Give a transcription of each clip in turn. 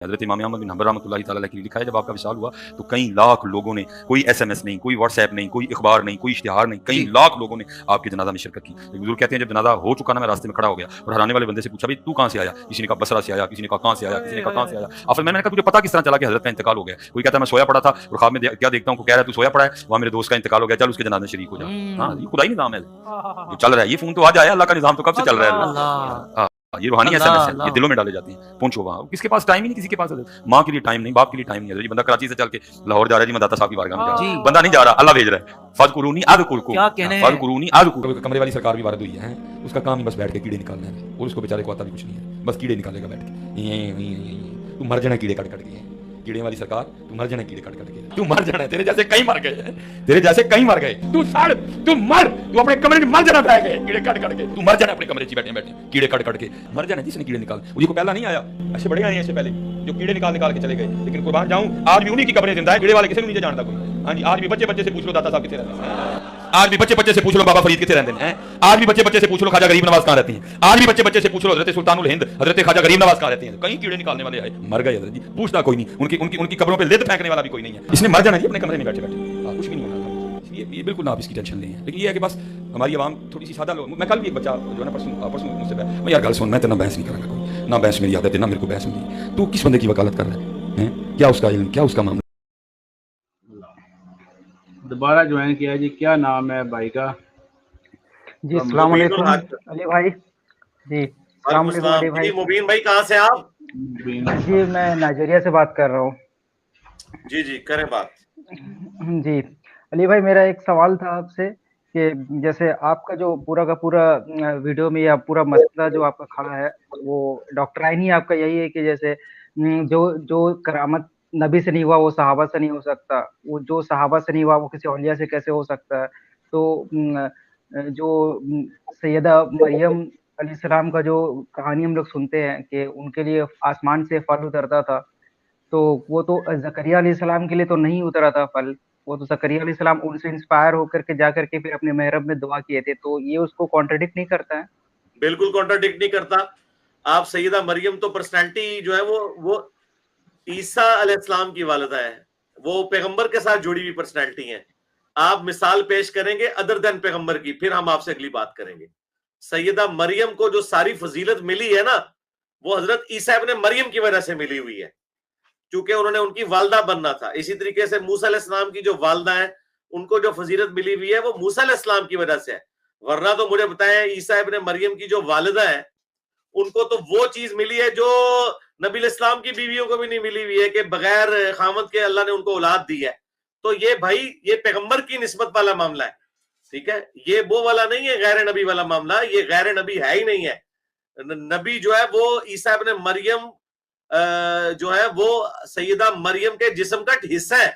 حضرت امام احمد بن حنبل رحمۃ اللہ تعالیٰ علیہ کی لکھا ہے جب آپ کا وصال ہوا تو کئی لاکھ لوگوں نے، کوئی ایس ایم ایس نہیں، کوئی واٹس ایپ نہیں، کوئی اخبار نہیں، کوئی اشتہار نہیں، کئی لاکھ لوگوں نے آپ کے جنازہ میں شرکت کی. بزرگ کہتے ہیں جب جنازہ ہو چکا نا، میں راستے میں کھڑا ہو گیا اور ہرانے والے بندے سے پوچھا بھائی تو کہاں سے آیا؟ کسی نے کہا بصرہ سے آیا، کسی نے کہا کہاں سے آیا، کسی نے کہا کہاں سے آیا. اور میں نے کہا تجھے پتا کس طرح چلا کہ حضرت کا انتقال ہو گیا؟ کوئی کہتا ہے میں سویا پڑا تھا اور خواب میں کیا دیکھتا ہوں کہ کہہ رہا ہے تو سویا پڑا ہے، وہاں میرے دوست کا انتقال ہو گیا، چل اس کے جنازے میں شریک ہو جا. ہاں یہ خدائی نظام ہے جو چل رہا ہے. یہ فون تو آج آیا، اللہ کا نظام تو کب سے چل رہا ہے. یہ روحانی ایس ایم ایس ہے، یہ دلوں میں ڈالے جاتے ہیں. پہنچو وہاں، کس کے پاس ٹائم ہی نہیں، کسی کے پاس ماں کے لیے ٹائم نہیں، باپ کے لیے ٹائم نہیں ہے. بندہ کراچی سے چل کے لاہور جا رہا ہے جی، میں داتا صاحب کی بارگاہ میں جا رہا ہوں. بندہ نہیں جا رہا، اللہ بھیج رہا ہے. فذکرونی اذکرکم، فذکرونی اذکرکم. کمرے والی سرکار بھی وارد ہوئی ہے، اس کا کام ہی بس بیٹھ کے کیڑے نکالنا ہے اور اس کو بیچارے کو آتا بھی کچھ نہیں ہے، بس کیڑے نکالے گا بیٹھ کے. تو مر جانا کیڑے کٹ کٹ کے. کیڑے والی سرکار تو مر جانا کیڑے کٹ کٹ کے. تو مر جانا ہے، تیرے جیسے کئی مر گئے ہیں، تیرے جیسے کئی مر گئے. تو سڑ، تو مر، تو اپنے کمرے میں مر جانا بیٹھ کے کیڑے کٹ کٹ کے. تو مر جانا اپنے کمرے میں بیٹھے بیٹھے کیڑے کٹ کٹ کے مر جانا. جس نے کیڑے نکال، وہ کو پہلا نہیں آیا، ایسے بڑے آئے ہیں ایسے پہلے جو کیڑے نکال نکال کے چلے گئے. لیکن قربان جاؤں آج بھی انہی کی قبریں زندہ ہے. کیڑے والے کسی نہیں جانتا کوئی. ہاں جی، آج بھی بچے بچے سے پوچھ لو داتا صاحب کتنے رہتے ہیں. آج بھی بچے بچے سے پوچھ لو بابا فرید کتنے رہتے ہیں. آج بھی بچے بچے سے پوچھ لو خواجہ غریب نواز کہاں رہتی ہیں. آج بھی بچے بچے سے پوچھ لو حضرت سلطان الہند حضرت خواجہ غریب نواز کہاں رہتے ہیں. کہیں کیڑے نکالنے والے آئے مر گئے حضرت جی، پوچھتا کوئی نہیں. ان کی قبروں پہ لد پھینکنے والا بھی کوئی نہیں ہے. اس نے مر جانا ہے اپنے کمرے میں بیٹھے بیٹھے، کچھ بھی نہیں ہونا. یہ بالکل نہ آپ اس کی ٹینشن لیں. لیکن یہ ہے کہ بس ہماری عوام تھوڑی سی سادہ لوگ. میں کل بھی ایک بچہ جو ہے نا پرسوں مجھ سے میں یار گل سن، میں تیرے بحث نہیں کروں گا کوئی، نہ بحث میری عادت ہے، نہ میرے کو بحث ملی. تو کس بندے کی وکالت کر رہا ہے؟ کیا اس کا علم، کیا اس کا معاملہ؟ دوبارہ جوائن کیا جی. کیا نام ہے بھائی کا؟ جی السلام علیکم علی بھائی. جی السلام علیکم علی بھائی. مبین بھائی کہاں سے آپ؟ جی میں نائجیریا سے بات کر رہا ہوں. جی جی کریں بات. جی علی بھائی، میرا ایک سوال تھا آپ سے کہ جیسے آپ کا جو پورا کا پورا ویڈیو میں یا پورا مسئلہ جو آپ کا کھڑا ہے وہ ڈاکٹرائن ہی آپ کا یہی ہے کہ جیسے جو کرامت نبی سے نہیں ہوا وہ صحابہ سے نہیں ہو سکتا، وہ جو صحابہ سے نہیں ہوا وہ کسی اولیاء سے کیسے ہو سکتا ہے. تو جو سیدہ مریم علیہ السلام کا جو کہانی ہم لوگ سنتے ہیں کہ ان کے لیے آسمان سے پھل اترتا تھا، تو وہ تو زکریا علیہ السلام کے لیے تو نہیں اترا تھا پھل. وہ تو زکریا علیہ السلام ان سے انسپائر ہو کر کے جا کر کے پھر اپنے محراب میں دعا کیے تھے. تو یہ اس کو کانٹرڈکٹ نہیں کرتا ہے؟ بالکل کانٹرڈکٹ نہیں کرتا. آپ سیدہ مریم تو پرسنالٹی جو ہے وہ عیسیٰ علیہ السلام کی والدہ ہے، وہ پیغمبر کے ساتھ جڑی ہوئی پرسنالٹی ہیں. آپ مثال پیش کریں گے ادر دین پیغمبر کی، پھر ہم آپ سے اگلی بات کریں گے. سیدہ مریم کو جو ساری فضیلت ملی ہے نا، وہ حضرت عیسیٰ ابن مریم کی وجہ سے ملی ہوئی ہے، کیونکہ انہوں نے ان کی والدہ بننا تھا. اسی طریقے سے موسیٰ علیہ السلام کی جو والدہ ہیں ان کو جو فضیلت ملی ہوئی ہے وہ موسیٰ علیہ السلام کی وجہ سے ہے. ورنہ تو مجھے بتائیں عیسیٰ ابن مریم کی جو والدہ ہے ان کو تو وہ چیز ملی ہے جو نبی علیہ السلام کی بیویوں کو بھی نہیں ملی ہوئی ہے کہ بغیر خامد کے اللہ نے ان کو اولاد دی ہے. تو یہ بھائی یہ پیغمبر کی نسبت والا معاملہ ہے، ٹھیک ہے. یہ وہ والا نہیں ہے غیر نبی والا معاملہ، یہ غیر نبی ہے ہی نہیں ہے. نبی جو ہے وہ عیسیٰ ابن مریم جو ہے وہ سیدہ مریم کے جسم کا حصہ ہے.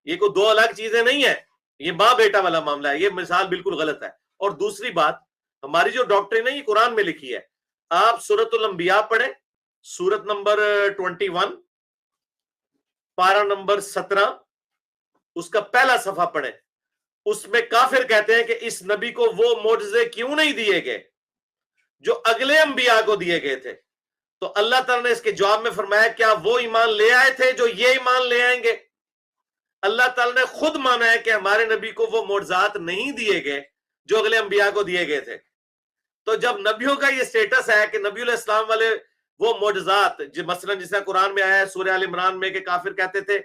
یہ کوئی دو الگ چیزیں نہیں ہیں، یہ ماں بیٹا والا معاملہ ہے. یہ مثال بالکل غلط ہے. اور دوسری بات، ہماری جو ڈاکٹرین ہے یہ قرآن میں لکھی ہے. آپ سورۃ الانبیاء پڑھیں، سورت نمبر 21 پارہ نمبر 17، اس کا پہلا صفحہ پڑھیں. اس میں کافر کہتے ہیں کہ اس نبی کو وہ معجزے کیوں نہیں دیے گئے جو اگلے انبیاء کو دیے گئے تھے. تو اللہ تعالیٰ نے اس کے جواب میں فرمایا کیا وہ ایمان لے آئے تھے جو یہ ایمان لے آئیں گے؟ اللہ تعالیٰ نے خود مانا ہے کہ ہمارے نبی کو وہ معجزات نہیں دیے گئے جو اگلے انبیاء کو دیے گئے تھے. تو جب نبیوں کا یہ سٹیٹس ہے کہ نبی علیہ السلام والے وہ معجزات مثلا جسے قرآن میں آیا ہے سورہ آل عمران میں کہ کافر کہتے تھے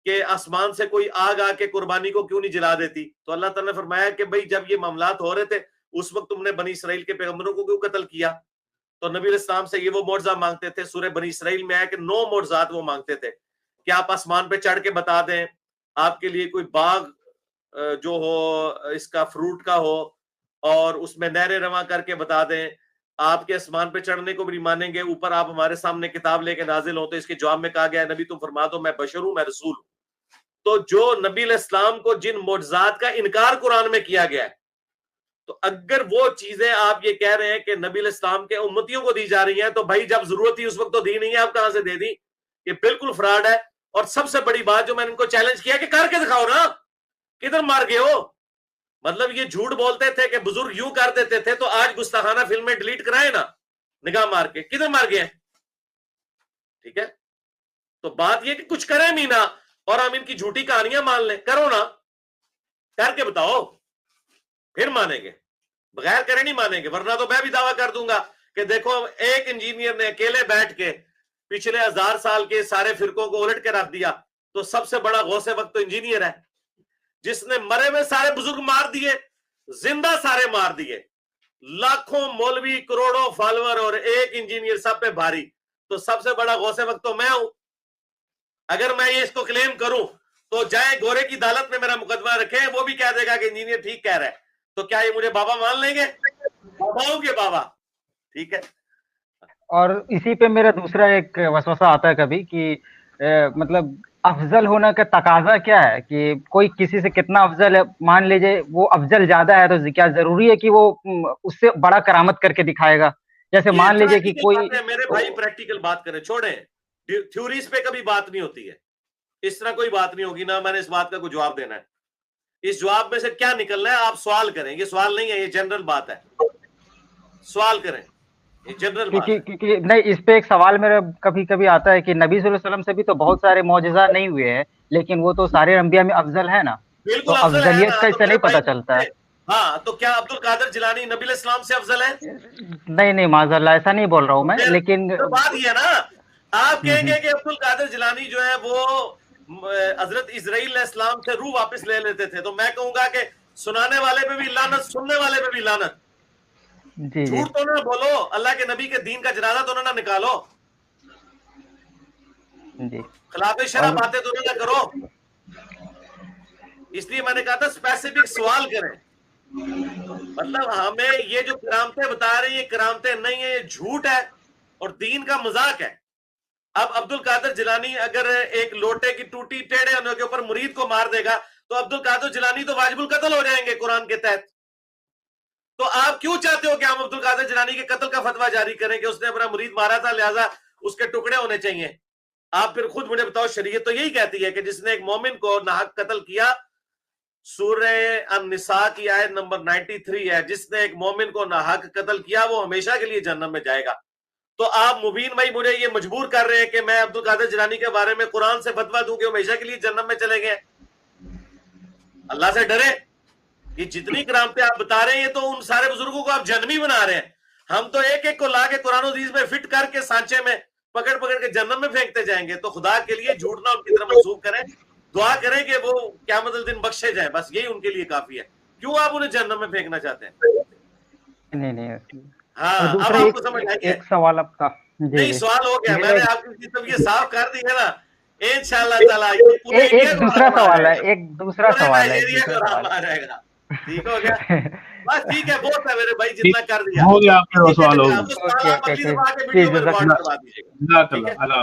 کہ آسمان سے کوئی آگ آ کے قربانی کو کیوں نہیں جلا دیتی، تو اللہ تعالیٰ نے فرمایا کہ بھئی جب یہ معاملات ہو رہے تھے اس وقت تم نے بنی اسرائیل کے پیغمبروں کو کیوں قتل کیا؟ تو نبی علیہ السلام سے یہ وہ معجزہ مانگتے تھے. سورہ بنی اسرائیل میں آیا کہ 9 معجزات وہ مانگتے تھے کہ آپ آسمان پہ چڑھ کے بتا دیں، آپ کے لیے کوئی باغ جو ہو اس کا فروٹ کا ہو اور اس میں نہریں رواں کر کے بتا دیں. آپ کے آسمان پہ چڑھنے کو بھی نہیں مانیں گے، اوپر آپ ہمارے سامنے کتاب لے کے نازل ہو. تو اس کے جواب میں کہا گیا نبی تم فرما دو میں بشر ہوں، میں رسول ہوں. تو جو نبی علیہ السلام کو جن معجزات کا انکار قرآن میں کیا گیا ہے، تو اگر وہ چیزیں آپ یہ کہہ رہے ہیں کہ نبی علیہ السلام کے امتیوں کو دی جا رہی ہیں تو بھائی جب ضرورت تھی اس وقت تو دی نہیں ہے، آپ کہاں سے دے دی؟ یہ بالکل فراڈ ہے. اور سب سے بڑی بات جو میں نے ان کو چیلنج کیا کہ کر کے دکھاؤ نا، کدھر مار گئے ہو؟ مطلب یہ جھوٹ بولتے تھے کہ بزرگ یوں کر دیتے تھے، تو آج گستاخانہ فلمیں ڈیلیٹ کرائے نا نگاہ مار کے، کدھر مار گئے ہیں؟ ٹھیک ہے. تو بات یہ کہ کچھ کریں بھی نہ اور ہم ان کی جھوٹی کہانیاں مان لیں. کرو نا, کر کے بتاؤ, پھر مانیں گے. بغیر کرے نہیں مانیں گے. ورنہ تو میں بھی دعویٰ کر دوں گا کہ دیکھو ایک انجینئر نے اکیلے بیٹھ کے پچھلے 1000 سال کے سارے فرقوں کو الٹ کے رکھ دیا. تو سب سے بڑا غوث وقت تو انجینئر ہے, جس نے مرے میں سارے بزرگ مار دیے, زندہ سارے مار دیے, لاکھوں مولوی, کروڑوں فالوور اور ایک انجینئر سب پہ بھاری. تو سب سے بڑا غوث وقت تو میں ہوں. اگر میں یہ اس کو کلیم کروں تو جائے گورے کی عدالت میں میرا مقدمہ رکھے, وہ بھی کہہ دے گا کہ انجینئر ٹھیک کہہ رہا ہے. تو کیا یہ مجھے بابا مان لیں گے؟ باباؤں کے بابا. ٹھیک ہے. اور اسی پہ میرا دوسرا ایک وسوسہ آتا ہے کبھی کہ مطلب افضل ہونے کا تقاضا کیا ہے کہ کوئی کسی سے کتنا افضل ہے, مان لیجئے وہ افضل زیادہ ہے تو کیا ضروری ہے کہ وہ اس سے بڑا کرامت کر کے دکھائے گا؟ جیسے مان لیجئے کہ کوئی, میرے بھائی پریکٹیکل بات کریں, چھوڑیں تھیوریز پہ کبھی بات نہیں ہوتی ہے. اس طرح کوئی بات نہیں ہوگی. نہ میں نے اس بات کا کوئی جواب دینا ہے. اس جواب میں سے کیا نکلنا ہے, آپ سوال کریں. یہ سوال نہیں ہے, یہ جنرل بات ہے. سوال کریں, یہ جنرل بات ہے. نہیں, اس پہ ایک سوال میرا کبھی کبھی آتا ہے کہ نبی صلی اللہ علیہ وسلم سے بھی تو بہت سارے معجزات نہیں ہوئے ہیں, لیکن وہ تو سارے انبیاء میں افضل ہے نا. بالکل تو افضلیت کا اس سے نہیں پتا چلتا ہے. ہاں, تو کیا عبد القادر جیلانی نبی علیہ السلام سے افضل ہے؟ نہیں معاذ اللہ, ایسا نہیں بول رہا ہوں میں, لیکن بات یہ ہے نا, آپ کہیں گے کہ عبد القادر جیلانی جو ہے وہ حضرت اسرائیل علیہ السلام سے روح واپس لے لیتے تھے, تو میں کہوں گا کہ سنانے والے پہ بھی لعنت, سننے والے پہ بھی لعنت. جھوٹ تو نہ بولو, اللہ کے نبی کے دین کا جنازہ تو نہ نکالو, خلاف شرع باتیں تو نہ کرو. اس لیے میں نے کہا تھا اسپیسیفک سوال کریں. مطلب ہمیں یہ جو کرامتیں بتا رہے ہیں یہ کرامتیں نہیں ہیں, یہ جھوٹ ہے اور دین کا مذاق ہے. اب عبد القادر جیلانی اگر ایک لوٹے کی ٹوٹی ٹیڑھے ہونے کے اوپر مرید کو مار دے گا تو عبد القادر جیلانی تو واجب القتل ہو جائیں گے قرآن کے تحت. تو آپ کیوں چاہتے ہو کہ ہم عبد القادر جیلانی کے قتل کا فتویٰ جاری کریں کہ اس نے اپنا مرید مارا تھا لہذا اس کے ٹکڑے ہونے چاہیے؟ آپ پھر خود مجھے بتاؤ, شریعت تو یہی کہتی ہے کہ جس نے ایک مومن کو ناحق قتل کیا, سورہ النساء کی آیت نمبر 93 ہے, جس نے ایک مومن کو ناحق قتل کیا وہ ہمیشہ کے لیے جہنم میں جائے گا. تو آپ مبین بھائی مجھے یہ مجبور کر رہے ہیں کہ میں عبد القادر جیلانی کے بارے میں قرآن سے فتویٰ دوں کہ وہ ہمیشہ کے لیے جہنم میں چلے گئے. اللہ سے ڈرے. یہ جتنی کرامتیں آپ بتا رہے ہیں یہ تو ان سارے بزرگوں کو آپ جہنمی بنا رہے ہیں. ہم تو ایک ایک کو لا کے قرآن و حدیث میں فٹ کر کے سانچے میں پکڑ پکڑ کے جہنم میں پھینکتے جائیں گے. تو خدا کے لیے جھوٹ نہ ان کی طرف منسوخ کریں, دعا کریں کہ وہ قیامت الدن بخشے جائیں, بس یہی ان کے لیے کافی ہے. کیوں آپ انہیں جہنم میں پھینکنا چاہتے ہیں؟ نہیں. ہاں, اب آپ کو سمجھ آئیے. ایک سوال آپ کا, نہیں سوال ہو گیا, میں نے آپ کی طب یہ صاف کر دی ہے نا, انشاءاللہ تعالی. ایک دوسرا سوال ہے, ایک دوسرا سوال ہے. آ جائے گا, ٹھیک ہو گیا, بس ٹھیک ہے, بہت ہے میرے بھائی, جتنا کر دیا ہو گیا. آپ کا سوال ہو ٹھیک ہے, گیا.